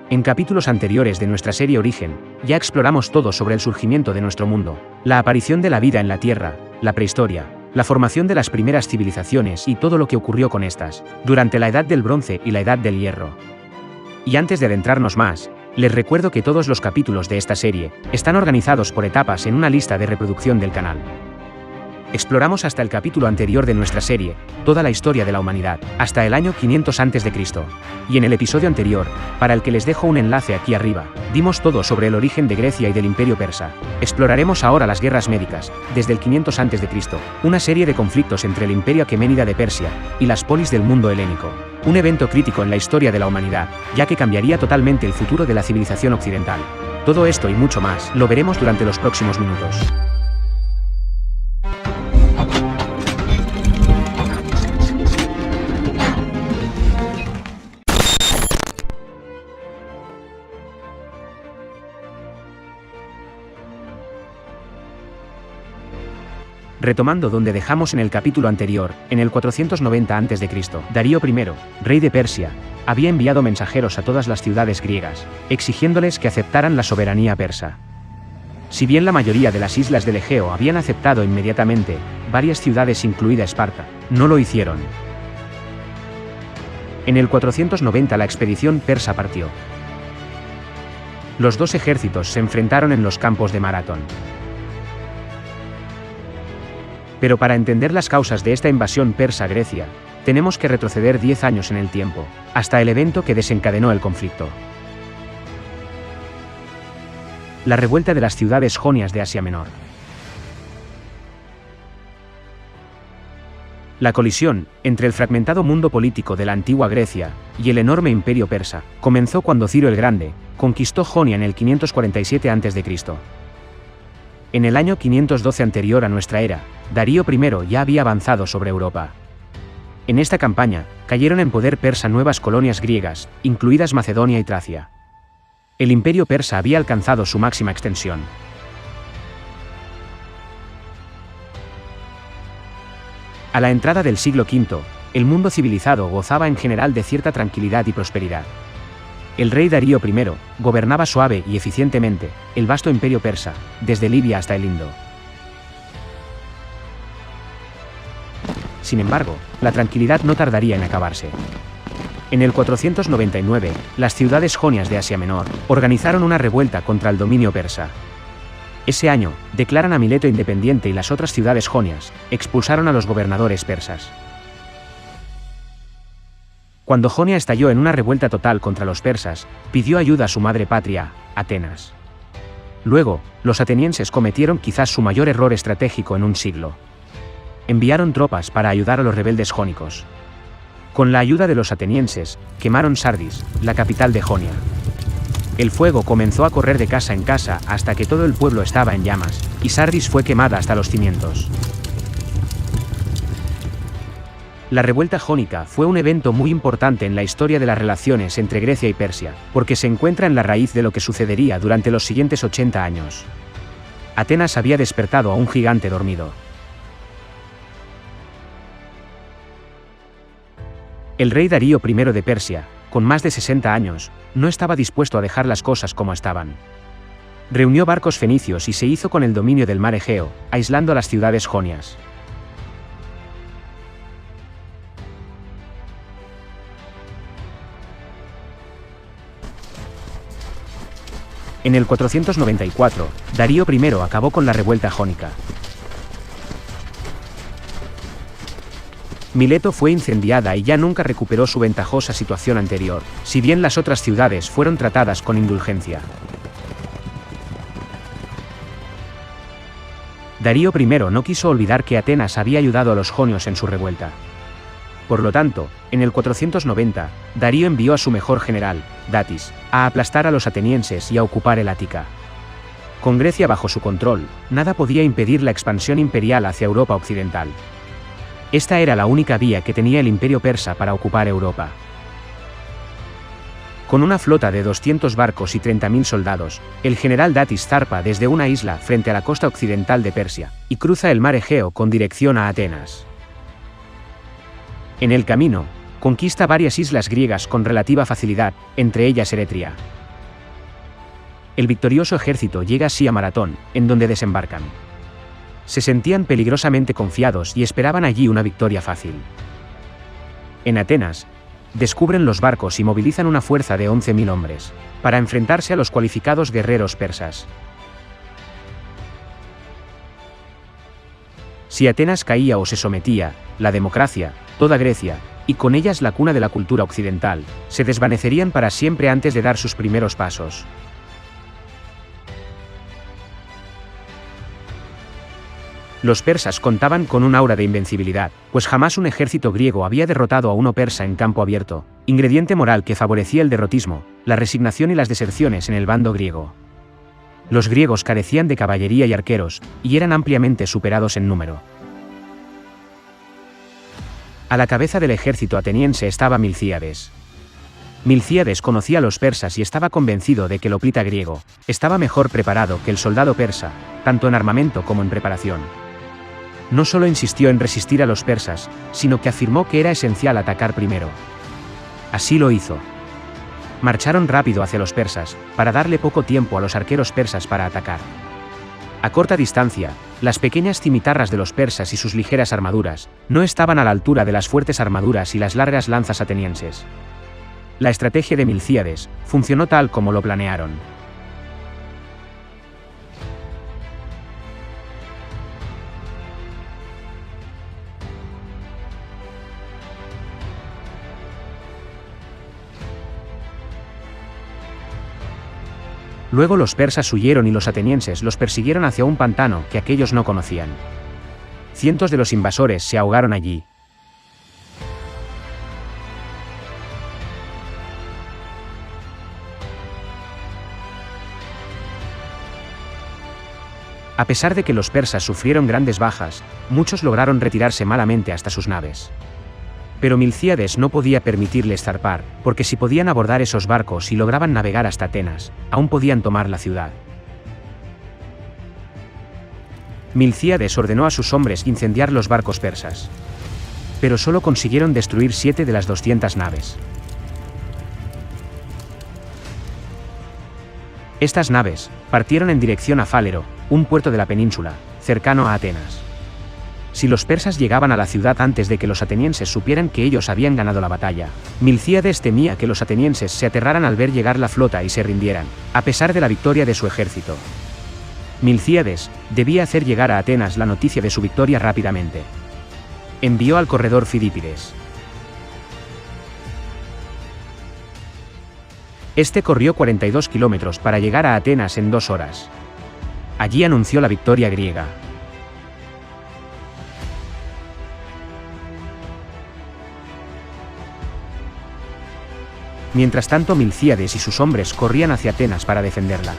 En capítulos anteriores de nuestra serie Origen, ya exploramos todo sobre el surgimiento de nuestro mundo, la aparición de la vida en la Tierra, la prehistoria, la formación de las primeras civilizaciones y todo lo que ocurrió con estas, durante la Edad del Bronce y la Edad del Hierro. Y antes de adentrarnos más, les recuerdo que todos los capítulos de esta serie están organizados por etapas en una lista de reproducción del canal. Exploramos hasta el capítulo anterior de nuestra serie, toda la historia de la humanidad, hasta el año 500 a.C. Y en el episodio anterior, para el que les dejo un enlace aquí arriba, dimos todo sobre el origen de Grecia y del Imperio Persa. Exploraremos ahora las guerras médicas, desde el 500 a.C., una serie de conflictos entre el Imperio Aqueménida de Persia y las polis del mundo helénico. Un evento crítico en la historia de la humanidad, ya que cambiaría totalmente el futuro de la civilización occidental. Todo esto y mucho más, lo veremos durante los próximos minutos. Retomando donde dejamos en el capítulo anterior, en el 490 a.C., Darío I, rey de Persia, había enviado mensajeros a todas las ciudades griegas, exigiéndoles que aceptaran la soberanía persa. Si bien la mayoría de las islas del Egeo habían aceptado inmediatamente, varias ciudades incluida Esparta, no lo hicieron. En el 490 la expedición persa partió. Los dos ejércitos se enfrentaron en los campos de Maratón. Pero para entender las causas de esta invasión persa a Grecia, tenemos que retroceder 10 años en el tiempo, hasta el evento que desencadenó el conflicto. La revuelta de las ciudades jonias de Asia Menor. La colisión entre el fragmentado mundo político de la antigua Grecia y el enorme imperio persa comenzó cuando Ciro el Grande conquistó Jonia en el 547 a.C. En el año 512 anterior a nuestra era, Darío I ya había avanzado sobre Europa. En esta campaña, cayeron en poder persa nuevas colonias griegas, incluidas Macedonia y Tracia. El imperio persa había alcanzado su máxima extensión. A la entrada del siglo V, el mundo civilizado gozaba en general de cierta tranquilidad y prosperidad. El rey Darío I gobernaba suave y eficientemente el vasto imperio persa, desde Libia hasta el Indo. Sin embargo, la tranquilidad no tardaría en acabarse. En el 499, las ciudades jonias de Asia Menor organizaron una revuelta contra el dominio persa. Ese año, declaran a Mileto independiente y las otras ciudades jonias expulsaron a los gobernadores persas. Cuando Jonia estalló en una revuelta total contra los persas, pidió ayuda a su madre patria, Atenas. Luego, los atenienses cometieron quizás su mayor error estratégico en un siglo. Enviaron tropas para ayudar a los rebeldes jónicos. Con la ayuda de los atenienses, quemaron Sardis, la capital de Jonia. El fuego comenzó a correr de casa en casa hasta que todo el pueblo estaba en llamas, y Sardis fue quemada hasta los cimientos. La revuelta jónica fue un evento muy importante en la historia de las relaciones entre Grecia y Persia, porque se encuentra en la raíz de lo que sucedería durante los siguientes 80 años. Atenas había despertado a un gigante dormido. El rey Darío I de Persia, con más de 60 años, no estaba dispuesto a dejar las cosas como estaban. Reunió barcos fenicios y se hizo con el dominio del mar Egeo, aislando a las ciudades jonias. En el 494, Darío I acabó con la revuelta jónica. Mileto fue incendiada y ya nunca recuperó su ventajosa situación anterior, si bien las otras ciudades fueron tratadas con indulgencia. Darío I no quiso olvidar que Atenas había ayudado a los jonios en su revuelta. Por lo tanto, en el 490, Darío envió a su mejor general, Datis, a aplastar a los atenienses y a ocupar el Ática. Con Grecia bajo su control, nada podía impedir la expansión imperial hacia Europa occidental. Esta era la única vía que tenía el imperio persa para ocupar Europa. Con una flota de 200 barcos y 30.000 soldados, el general Datis zarpa desde una isla frente a la costa occidental de Persia, y cruza el mar Egeo con dirección a Atenas. En el camino, conquista varias islas griegas con relativa facilidad, entre ellas Eretria. El victorioso ejército llega así a Maratón, en donde desembarcan. Se sentían peligrosamente confiados y esperaban allí una victoria fácil. En Atenas, descubren los barcos y movilizan una fuerza de 11.000 hombres, para enfrentarse a los cualificados guerreros persas. Si Atenas caía o se sometía, la democracia, toda Grecia, y con ellas la cuna de la cultura occidental, se desvanecerían para siempre antes de dar sus primeros pasos. Los persas contaban con un aura de invencibilidad, pues jamás un ejército griego había derrotado a uno persa en campo abierto, ingrediente moral que favorecía el derrotismo, la resignación y las deserciones en el bando griego. Los griegos carecían de caballería y arqueros, y eran ampliamente superados en número. A la cabeza del ejército ateniense estaba Milcíades. Milcíades conocía a los persas y estaba convencido de que el hoplita griego estaba mejor preparado que el soldado persa, tanto en armamento como en preparación. No solo insistió en resistir a los persas, sino que afirmó que era esencial atacar primero. Así lo hizo. Marcharon rápido hacia los persas, para darle poco tiempo a los arqueros persas para atacar. A corta distancia, las pequeñas cimitarras de los persas y sus ligeras armaduras no estaban a la altura de las fuertes armaduras y las largas lanzas atenienses. La estrategia de Milcíades funcionó tal como lo planearon. Luego los persas huyeron y los atenienses los persiguieron hacia un pantano que aquellos no conocían. Cientos de los invasores se ahogaron allí. A pesar de que los persas sufrieron grandes bajas, muchos lograron retirarse malamente hasta sus naves. Pero Milcíades no podía permitirles zarpar, porque si podían abordar esos barcos y lograban navegar hasta Atenas, aún podían tomar la ciudad. Milcíades ordenó a sus hombres incendiar los barcos persas. Pero solo consiguieron destruir 7 de las 200 naves. Estas naves partieron en dirección a Fálero, un puerto de la península, cercano a Atenas. Si los persas llegaban a la ciudad antes de que los atenienses supieran que ellos habían ganado la batalla, Milcíades temía que los atenienses se aterraran al ver llegar la flota y se rindieran, a pesar de la victoria de su ejército. Milcíades debía hacer llegar a Atenas la noticia de su victoria rápidamente. Envió al corredor Fidípides. Este corrió 42 kilómetros para llegar a Atenas en 2 horas. Allí anunció la victoria griega. Mientras tanto Milcíades y sus hombres corrían hacia Atenas para defenderla.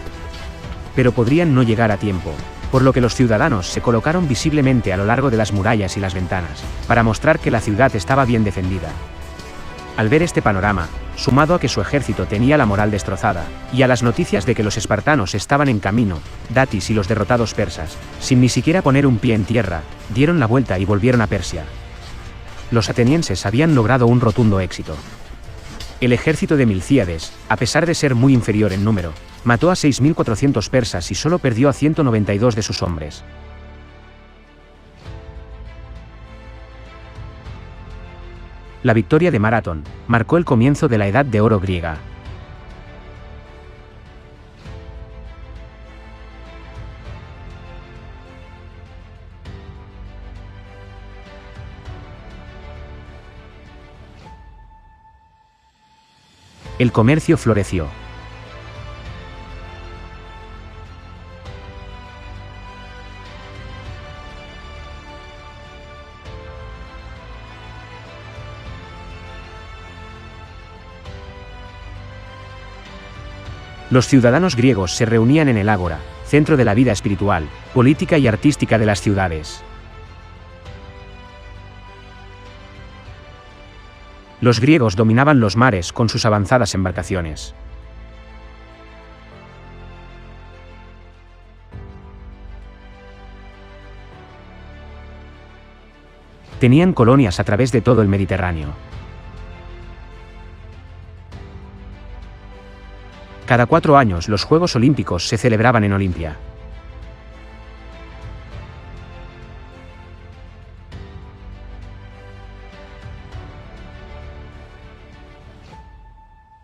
Pero podrían no llegar a tiempo, por lo que los ciudadanos se colocaron visiblemente a lo largo de las murallas y las ventanas, para mostrar que la ciudad estaba bien defendida. Al ver este panorama, sumado a que su ejército tenía la moral destrozada, y a las noticias de que los espartanos estaban en camino, Datis y los derrotados persas, sin ni siquiera poner un pie en tierra, dieron la vuelta y volvieron a Persia. Los atenienses habían logrado un rotundo éxito. El ejército de Milcíades, a pesar de ser muy inferior en número, mató a 6.400 persas y solo perdió a 192 de sus hombres. La victoria de Maratón marcó el comienzo de la Edad de Oro griega. El comercio floreció. Los ciudadanos griegos se reunían en el ágora, centro de la vida espiritual, política y artística de las ciudades. Los griegos dominaban los mares con sus avanzadas embarcaciones. Tenían colonias a través de todo el Mediterráneo. Cada 4 años los Juegos Olímpicos se celebraban en Olimpia.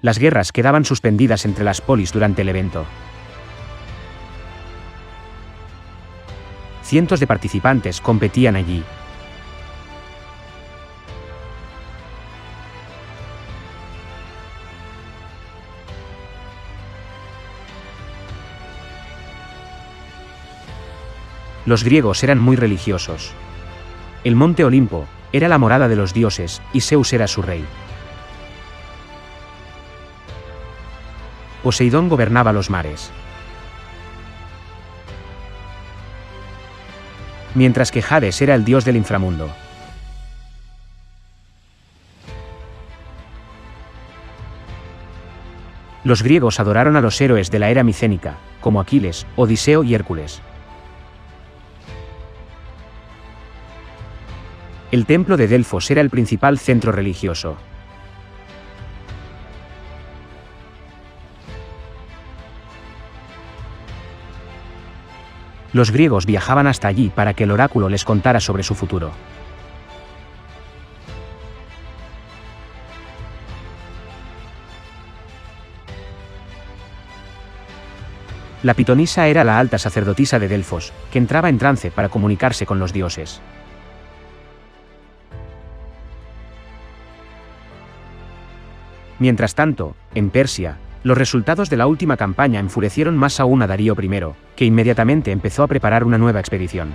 Las guerras quedaban suspendidas entre las polis durante el evento. Cientos de participantes competían allí. Los griegos eran muy religiosos. El monte Olimpo era la morada de los dioses, y Zeus era su rey. Poseidón gobernaba los mares. Mientras que Hades era el dios del inframundo. Los griegos adoraron a los héroes de la era micénica, como Aquiles, Odiseo y Hércules. El templo de Delfos era el principal centro religioso. Los griegos viajaban hasta allí para que el oráculo les contara sobre su futuro. La pitonisa era la alta sacerdotisa de Delfos, que entraba en trance para comunicarse con los dioses. Mientras tanto, en Persia, los resultados de la última campaña enfurecieron más aún a Darío I, que inmediatamente empezó a preparar una nueva expedición.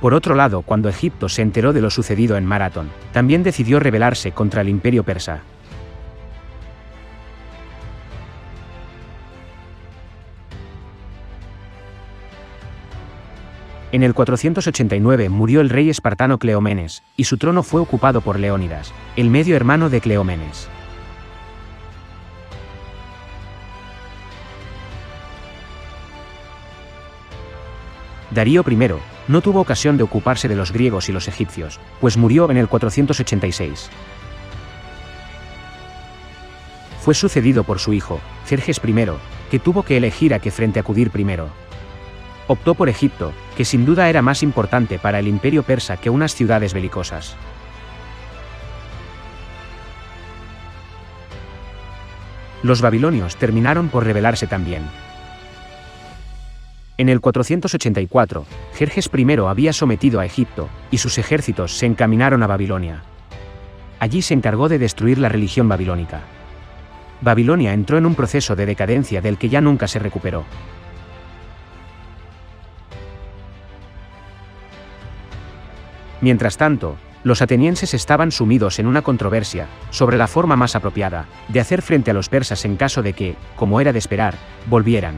Por otro lado, cuando Egipto se enteró de lo sucedido en Maratón, también decidió rebelarse contra el imperio persa. En el 489 murió el rey espartano Cleómenes, y su trono fue ocupado por Leónidas, el medio hermano de Cleómenes. Darío I no tuvo ocasión de ocuparse de los griegos y los egipcios, pues murió en el 486. Fue sucedido por su hijo, Jerjes I, que tuvo que elegir a qué frente acudir primero. Optó por Egipto, que sin duda era más importante para el imperio persa que unas ciudades belicosas. Los babilonios terminaron por rebelarse también. En el 484, Jerjes I había sometido a Egipto, y sus ejércitos se encaminaron a Babilonia. Allí se encargó de destruir la religión babilónica. Babilonia entró en un proceso de decadencia del que ya nunca se recuperó. Mientras tanto, los atenienses estaban sumidos en una controversia sobre la forma más apropiada de hacer frente a los persas en caso de que, como era de esperar, volvieran.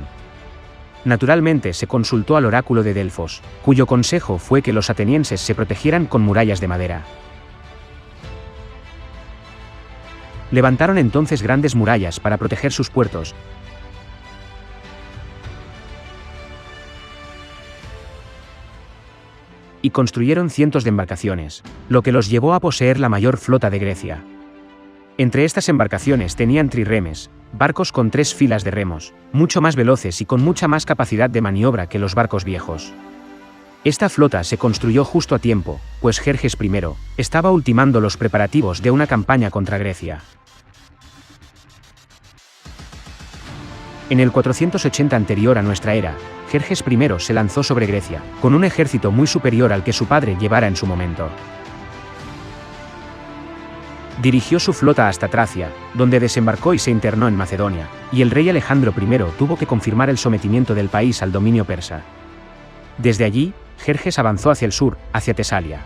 Naturalmente se consultó al oráculo de Delfos, cuyo consejo fue que los atenienses se protegieran con murallas de madera. Levantaron entonces grandes murallas para proteger sus puertos, y construyeron cientos de embarcaciones, lo que los llevó a poseer la mayor flota de Grecia. Entre estas embarcaciones tenían trirremes, barcos con 3 filas de remos, mucho más veloces y con mucha más capacidad de maniobra que los barcos viejos. Esta flota se construyó justo a tiempo, pues Jerjes I estaba ultimando los preparativos de una campaña contra Grecia. En el 480 anterior a nuestra era, Jerjes I se lanzó sobre Grecia, con un ejército muy superior al que su padre llevara en su momento. Dirigió su flota hasta Tracia, donde desembarcó y se internó en Macedonia, y el rey Alejandro I tuvo que confirmar el sometimiento del país al dominio persa. Desde allí, Jerjes avanzó hacia el sur, hacia Tesalia.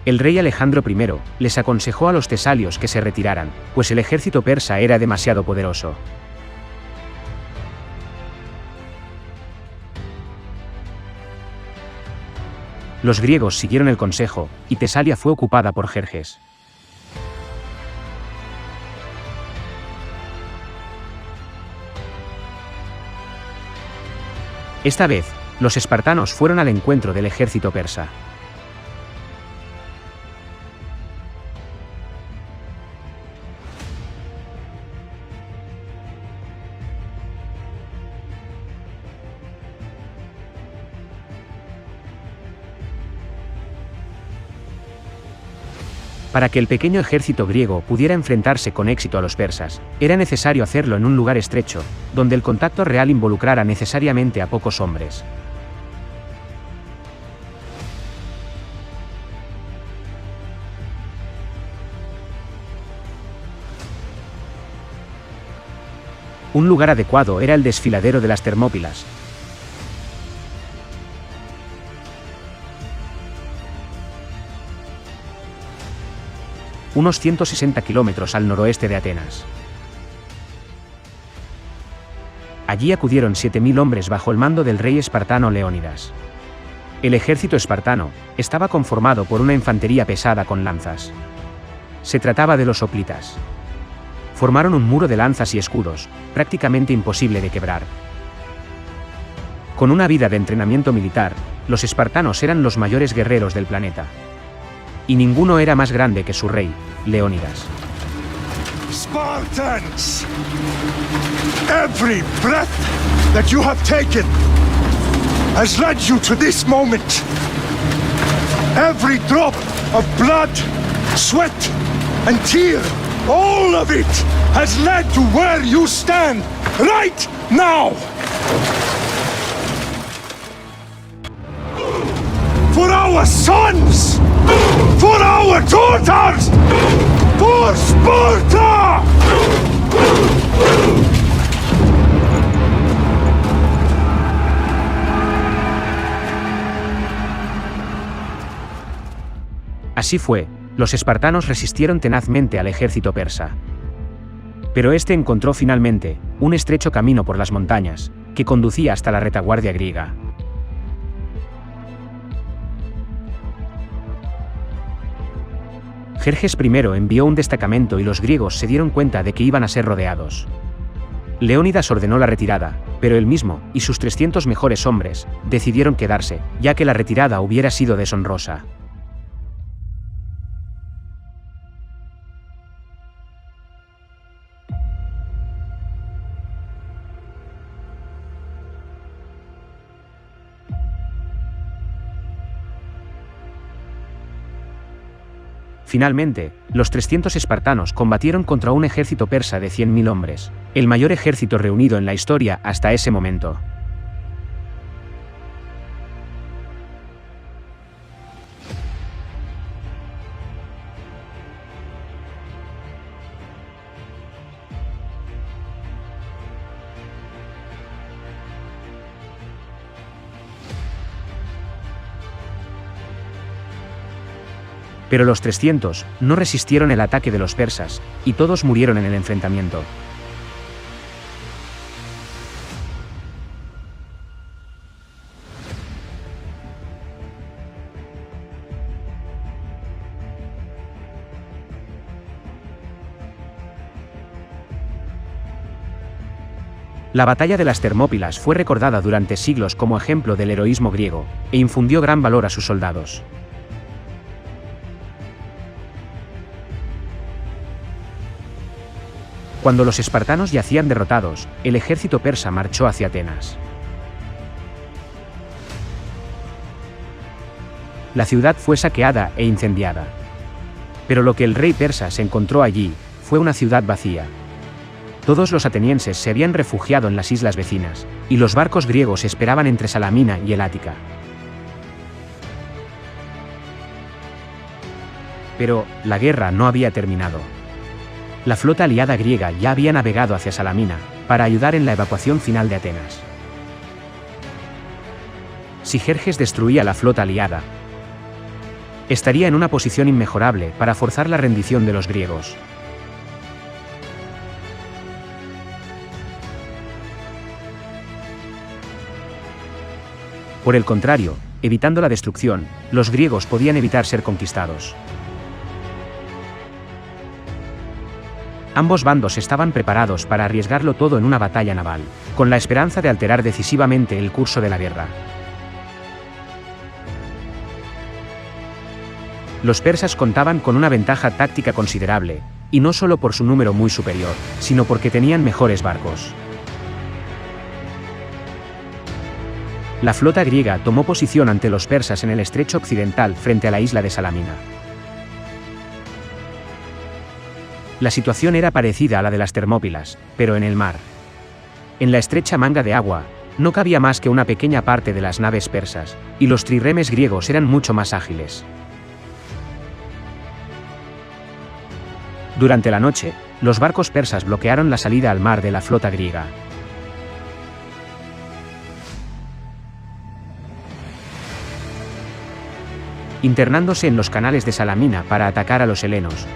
El rey Alejandro I les aconsejó a los tesalios que se retiraran, pues el ejército persa era demasiado poderoso. Los griegos siguieron el consejo, y Tesalia fue ocupada por Jerjes. Esta vez, los espartanos fueron al encuentro del ejército persa. Para que el pequeño ejército griego pudiera enfrentarse con éxito a los persas, era necesario hacerlo en un lugar estrecho, donde el contacto real involucrara necesariamente a pocos hombres. Un lugar adecuado era el desfiladero de las Termópilas, unos 160 kilómetros al noroeste de Atenas. Allí acudieron 7.000 hombres bajo el mando del rey espartano Leónidas. El ejército espartano estaba conformado por una infantería pesada con lanzas. Se trataba de los hoplitas. Formaron un muro de lanzas y escudos, prácticamente imposible de quebrar. Con una vida de entrenamiento militar, los espartanos eran los mayores guerreros del planeta. Y ninguno era más grande que su rey, Leónidas. Spartans! Every breath that you have taken has led you to this moment. Every drop of blood, sweat, and tear, all of it has led to where you stand right now. For our sons! For our daughters! For Sparta! Así fue, los espartanos resistieron tenazmente al ejército persa. Pero este encontró finalmente un estrecho camino por las montañas, que conducía hasta la retaguardia griega. Jerjes I envió un destacamento y los griegos se dieron cuenta de que iban a ser rodeados. Leónidas ordenó la retirada, pero él mismo y sus 300 mejores hombres decidieron quedarse, ya que la retirada hubiera sido deshonrosa. Finalmente, los 300 espartanos combatieron contra un ejército persa de 100.000 hombres, el mayor ejército reunido en la historia hasta ese momento. Pero los 300 no resistieron el ataque de los persas, y todos murieron en el enfrentamiento. La batalla de las Termópilas fue recordada durante siglos como ejemplo del heroísmo griego, e infundió gran valor a sus soldados. Cuando los espartanos yacían derrotados, el ejército persa marchó hacia Atenas. La ciudad fue saqueada e incendiada. Pero lo que el rey persa se encontró allí fue una ciudad vacía. Todos los atenienses se habían refugiado en las islas vecinas, y los barcos griegos esperaban entre Salamina y el Ática. Pero la guerra no había terminado. La flota aliada griega ya había navegado hacia Salamina, para ayudar en la evacuación final de Atenas. Si Jerjes destruía la flota aliada, estaría en una posición inmejorable para forzar la rendición de los griegos. Por el contrario, evitando la destrucción, los griegos podían evitar ser conquistados. Ambos bandos estaban preparados para arriesgarlo todo en una batalla naval. con la esperanza de alterar decisivamente el curso de la guerra. Los persas contaban con una ventaja táctica considerable, y no solo por su número muy superior, sino porque tenían mejores barcos. La flota griega tomó posición ante los persas en el estrecho occidental frente a la isla de Salamina. La situación era parecida a la de las Termópilas, pero en el mar. En la estrecha manga de agua, no cabía más que una pequeña parte de las naves persas, y los trirremes griegos eran mucho más ágiles. Durante la noche, los barcos persas bloquearon la salida al mar de la flota griega. Internándose en los canales de Salamina para atacar a los helenos.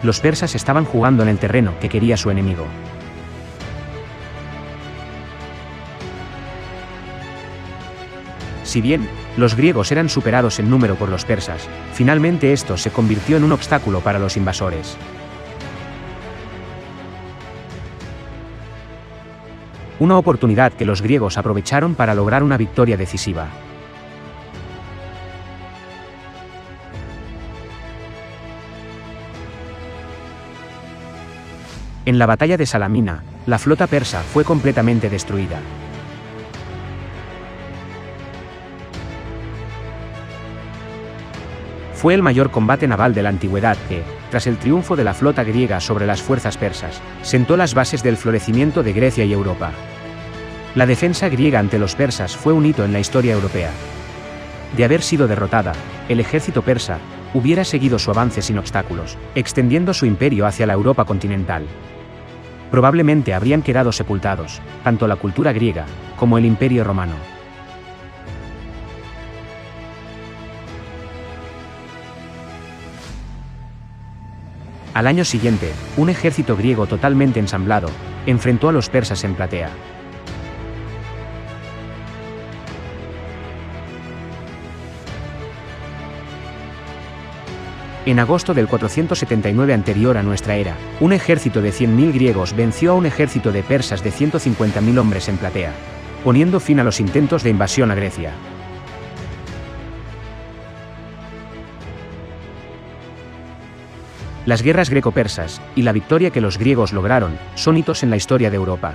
Los persas estaban jugando en el terreno que quería su enemigo. Si bien, los griegos eran superados en número por los persas, finalmente esto se convirtió en un obstáculo para los invasores. Una oportunidad que los griegos aprovecharon para lograr una victoria decisiva. En la batalla de Salamina, la flota persa fue completamente destruida. Fue el mayor combate naval de la antigüedad que, tras el triunfo de la flota griega sobre las fuerzas persas, sentó las bases del florecimiento de Grecia y Europa. La defensa griega ante los persas fue un hito en la historia europea. De haber sido derrotada, el ejército persa hubiera seguido su avance sin obstáculos, extendiendo su imperio hacia la Europa continental. Probablemente habrían quedado sepultados, tanto la cultura griega, como el imperio romano. Al año siguiente, un ejército griego totalmente ensamblado, enfrentó a los persas en Platea. En agosto del 479 anterior a nuestra era, un ejército de 100.000 griegos venció a un ejército de persas de 150.000 hombres en Platea, poniendo fin a los intentos de invasión a Grecia. Las guerras greco-persas, y la victoria que los griegos lograron, son hitos en la historia de Europa.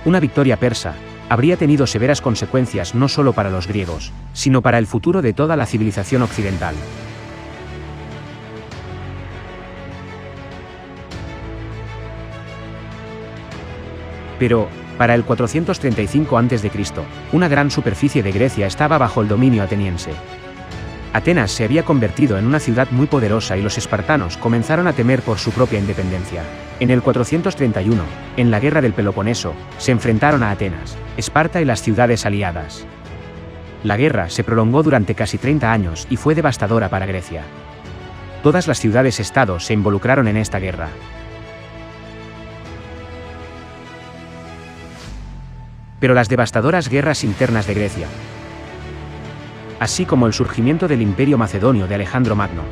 Una victoria persa habría tenido severas consecuencias no solo para los griegos, sino para el futuro de toda la civilización occidental. Pero, para el 435 a.C., una gran superficie de Grecia estaba bajo el dominio ateniense. Atenas se había convertido en una ciudad muy poderosa y los espartanos comenzaron a temer por su propia independencia. En el 431, en la guerra del Peloponeso, se enfrentaron a Atenas, Esparta y las ciudades aliadas. La guerra se prolongó durante casi 30 años y fue devastadora para Grecia. Todas las ciudades-estado se involucraron en esta guerra. Pero las devastadoras guerras internas de Grecia, así como el surgimiento del Imperio Macedonio de Alejandro Magno,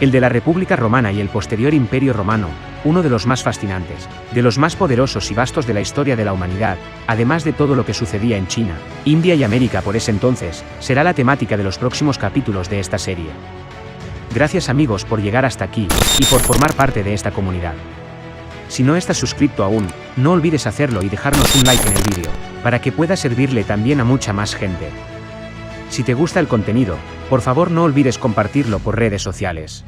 el de la República Romana y el posterior Imperio Romano, uno de los más fascinantes, de los más poderosos y vastos de la historia de la humanidad, además de todo lo que sucedía en China, India y América por ese entonces, será la temática de los próximos capítulos de esta serie. Gracias amigos por llegar hasta aquí, y por formar parte de esta comunidad. Si no estás suscrito aún, no olvides hacerlo y dejarnos un like en el vídeo, para que pueda servirle también a mucha más gente. Si te gusta el contenido, por favor no olvides compartirlo por redes sociales.